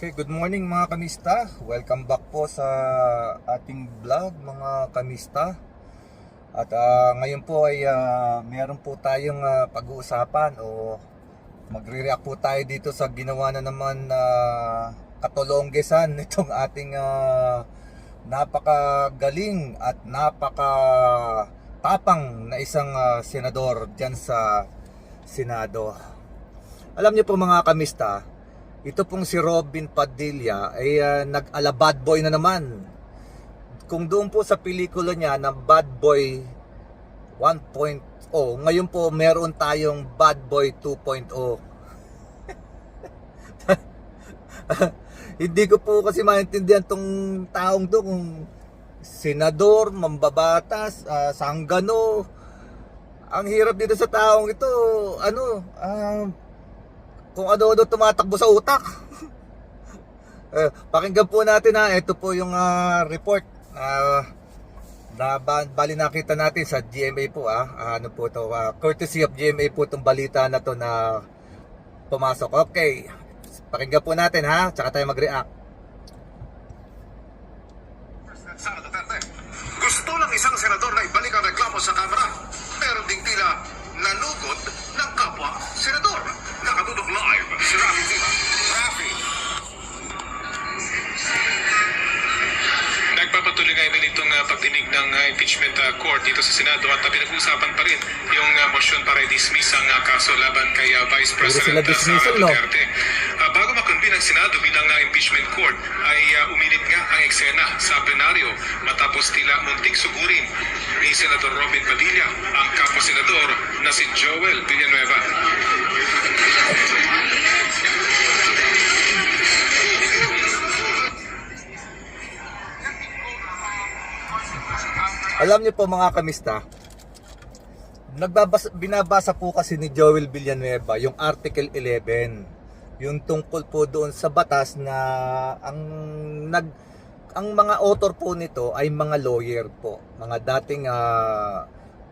Okay, good morning mga kamista. Welcome back po sa ating vlog mga kamista. At ngayon po ay meron po tayong pag-uusapan o magre-react po tayo dito sa ginawa na naman na katulonggesan nitong ating napakagaling at napakatapang na isang senador dyan sa Senado. Alam niyo po mga kamista, ito pong si Robin Padilla ay nag-ala bad boy na naman. Kung doon po sa pelikula niya na Bad Boy 1.0, ngayon po meron tayong Bad Boy 2.0. Hindi ko po kasi maintindihan tong taong to, kung senador, mambabatas, sanggano. Ang hirap dito sa taong ito, kung ano-ano tumatakbo sa utak. Pakinggan po natin ito po yung report na bali nakita natin sa GMA po ano po to, courtesy of GMA po itong balita na to na pumasok. Okay, pakinggan po natin tsaka tayo mag-react. Sara Duterte, gusto ng isang senador na ibalik ang reklamo sa Kamara, pero ding tila nanugod ng kapwa senador. Nakatutok live si Rafi Tila. Rafi. Nagpapatuloy ngayon itong pagdinig ng impeachment court dito sa Senado at pinag-uusapan pa rin yung motion para i-dismiss ang kaso laban kay Vice President Sara Duterte. Bago makonvene ang Senado bilang impeachment court ay uminit nga ang eksena sa plenaryo matapos tila muntik sugurin ni Senador Robin Padilla ang kapwa-senador na si Joel Villanueva. Alam niyo po mga kamista, binabasa po kasi ni Joel Villanueva yung Article 11, yung tungkol po doon sa batas na ang mga author po nito ay mga lawyer po, mga dating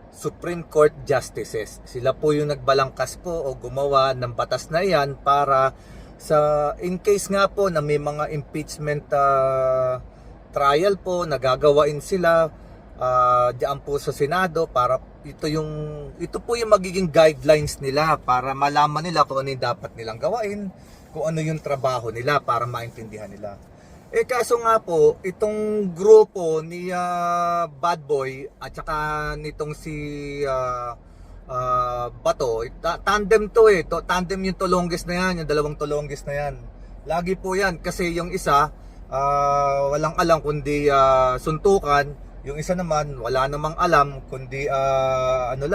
Supreme Court Justices. Sila po yung nagbalangkas po o gumawa ng batas na yan para sa in case nga po na may mga impeachment trial po nagagawain sila diyan po sa Senado, para ito po yung magiging guidelines nila para malaman nila kung ano yung dapat nilang gawain, kung ano yung trabaho nila para maintindihan nila. Kaso nga po, itong grupo ni Bad Boy at saka nitong si Bato, tandem to tandem yung tulongges na yan, yung dalawang tulongges na yan. Lagi po yan kasi yung isa walang alam kundi suntukan. Yung isa naman, wala namang alam, kundi ano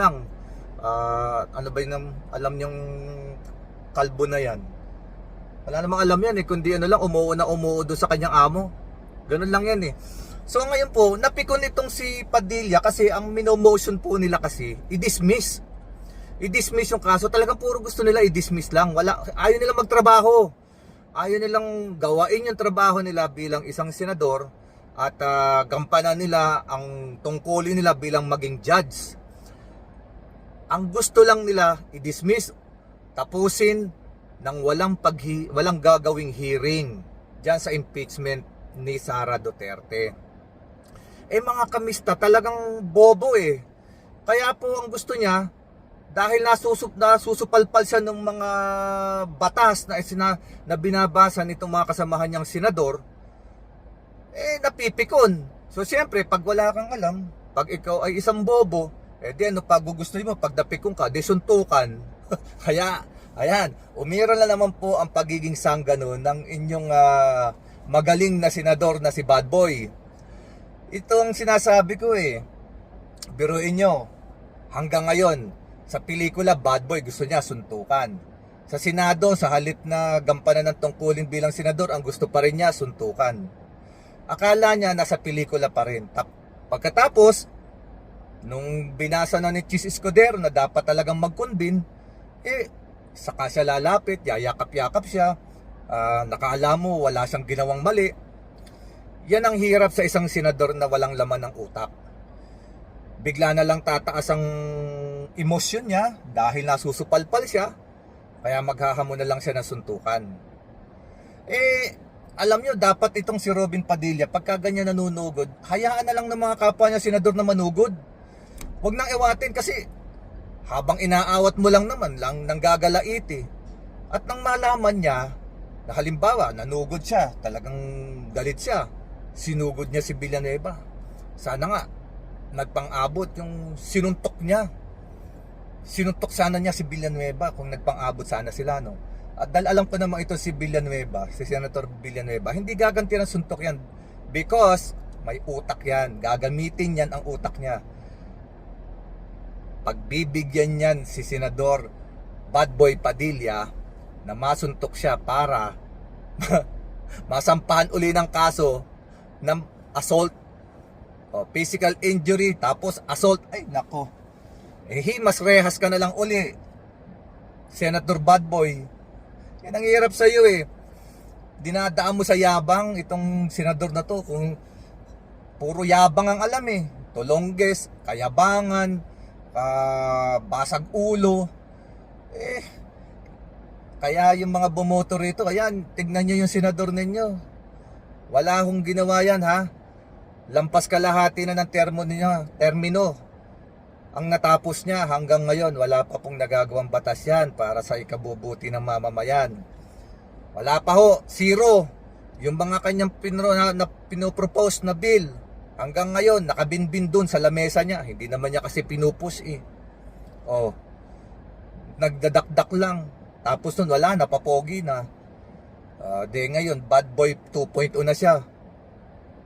ba yung alam yung kalbo na yan. Wala namang alam yan kundi umuo doon sa kanyang amo. Ganun lang yan So ngayon po, napikon itong si Padilla kasi ang minomotion po nila kasi, i-dismiss yung kaso. Talagang puro gusto nila i-dismiss lang. Ayaw nila magtrabaho. Ayaw nilang gawain yung trabaho nila bilang isang senador. At gampanan nila ang tungkulin nila bilang maging judge. Ang gusto lang nila i-dismiss, tapusin ng walang gagawing hearing diyan sa impeachment ni Sara Duterte. Mga kamista, talagang bobo Kaya po ang gusto niya, dahil nasusupalpal siya ng mga batas na binabasa nitong mga kasamahan niyang senador, napipikon. So siyempre, pag wala kang alam, pag ikaw ay isang bobo, pag gugustuhin mo, pag napikon ka, suntukan. Kaya, ayan, umira na naman po ang pagiging sanggano ng inyong magaling na senador na si Bad Boy. Ito ang sinasabi ko biruin nyo, hanggang ngayon, sa pelikula Bad Boy, gusto niya suntukan. Sa Senado, sa halip na gampanan ng tungkulin bilang senador, ang gusto pa rin niya suntukan. Akala niya nasa pelikula pa rin. Pagkatapos, nung binasa na ni Chis Escudero na dapat talagang mag-convene, saka siya lalapit, yayakap-yakap siya, nakaalam mo wala siyang ginawang mali. Yan ang hirap sa isang senador na walang laman ng utak. Bigla na lang tataas ang emosyon niya dahil nasusupalpal siya, kaya maghahamon na lang siya ng suntukan. alam nyo, dapat itong si Robin Padilla, pagka ganyan nanunugod, hayaan na lang ng mga kapwa niya senador na manugod. Huwag nang iwatin kasi habang inaawat mo lang naman lang nang gagalait eh. At nang malaman niya na halimbawa nanugod siya, talagang galit siya, sinugod niya si Villanueva. Sana nga nagpang-abot yung sinuntok niya. Sinuntok sana niya si Villanueva kung nagpang-abot sana sila, no? At dahil alam ko naman ito si Villanueva, si Senator Villanueva, hindi gaganti ng suntok yan because may utak yan. Gagamitin yan ang utak niya. Pagbibigyan yan si Senador Bad Boy Padilla na masuntok siya para masampahan uli ng kaso ng assault o physical injury tapos assault. Ay nako, himas rehas ka na lang uli, Senator Bad Boy. Yan ang hirap sa iyo eh. Dinadaan mo sa yabang itong senador na to, kung puro yabang ang alam eh. Tulongges, kayabangan, basag ulo. Kaya yung mga bumoto rito, ayan, tignan nyo yung senador ninyo. Wala hong ginawa yan ha. Lampas kalahati na ng termino. Ang natapos niya hanggang ngayon, wala pa pong nagagawang batas yan para sa ikabubuti ng mamamayan. Wala pa ho, zero. Yung mga kanyang pinopropose na bill, hanggang ngayon, nakabinbin dun sa lamesa niya. Hindi naman niya kasi pinupush eh. Oh, nagdadakdak lang. Tapos nun wala, napapogi na. Ngayon, Bad Boy 2.0 na siya.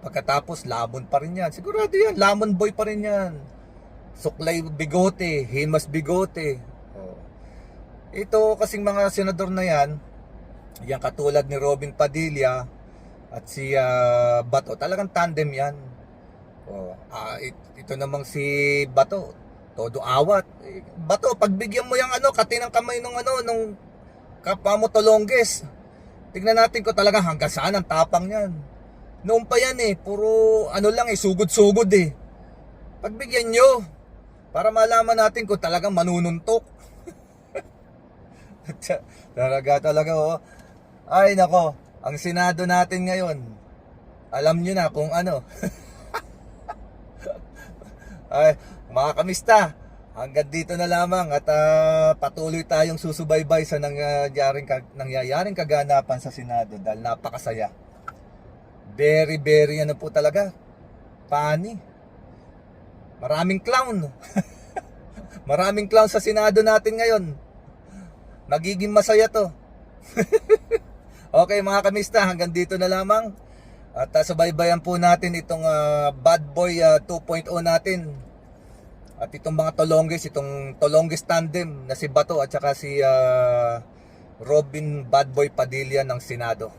Pagkatapos, lamon pa rin yan. Sigurado yan, lamon boy pa rin yan. Suklay bigote, himas bigote. Ito kasing mga senador na yan, yan katulad ni Robin Padilla at si Bato, talagang tandem yan. Ito namang si Bato, todo awat. Bato, pagbigyan mo yung kati ng kamay nung kapwa mo Tolongges. Tignan natin ko talaga hanggang saan ang tapang yan. Noon pa yan eh, puro lang eh, sugod-sugod eh. Pagbigyan nyo, para malaman natin kung talagang manununtok. Talaga oh. Ay nako, ang Senado natin ngayon, alam nyo na kung ano. Ay, mga kamista, hanggang dito na lamang at patuloy tayong susubaybay sa nangyayaring kaganapan sa Senado dahil napakasaya. Very po talaga. Funny. Maraming clown. Maraming clown sa Senado natin ngayon. Magiging masaya to. Okay mga kamista, hanggang dito na lamang. At subaybayan po natin itong Bad Boy 2.0 natin. At itong mga Tolongges tandem na si Bato at saka si Robin Bad Boy Padilla ng Senado.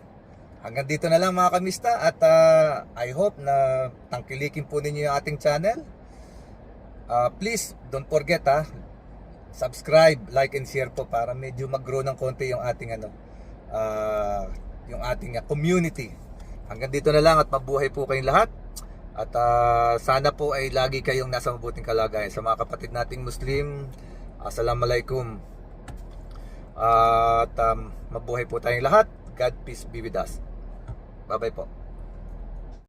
Hanggang dito na lang mga kamista at I hope na tangkilikin po ninyo yung ating channel. Please don't forget subscribe, like and share po para medyo mag-grow ng konti yung ating community. Hanggang dito na lang at mabuhay po kayong lahat. At sana po ay lagi kayong nasa mabuting kalagayan. Sa mga kapatid nating Muslim, Assalamualaikum. At mabuhay po tayong lahat. God peace be with us. Bye bye po.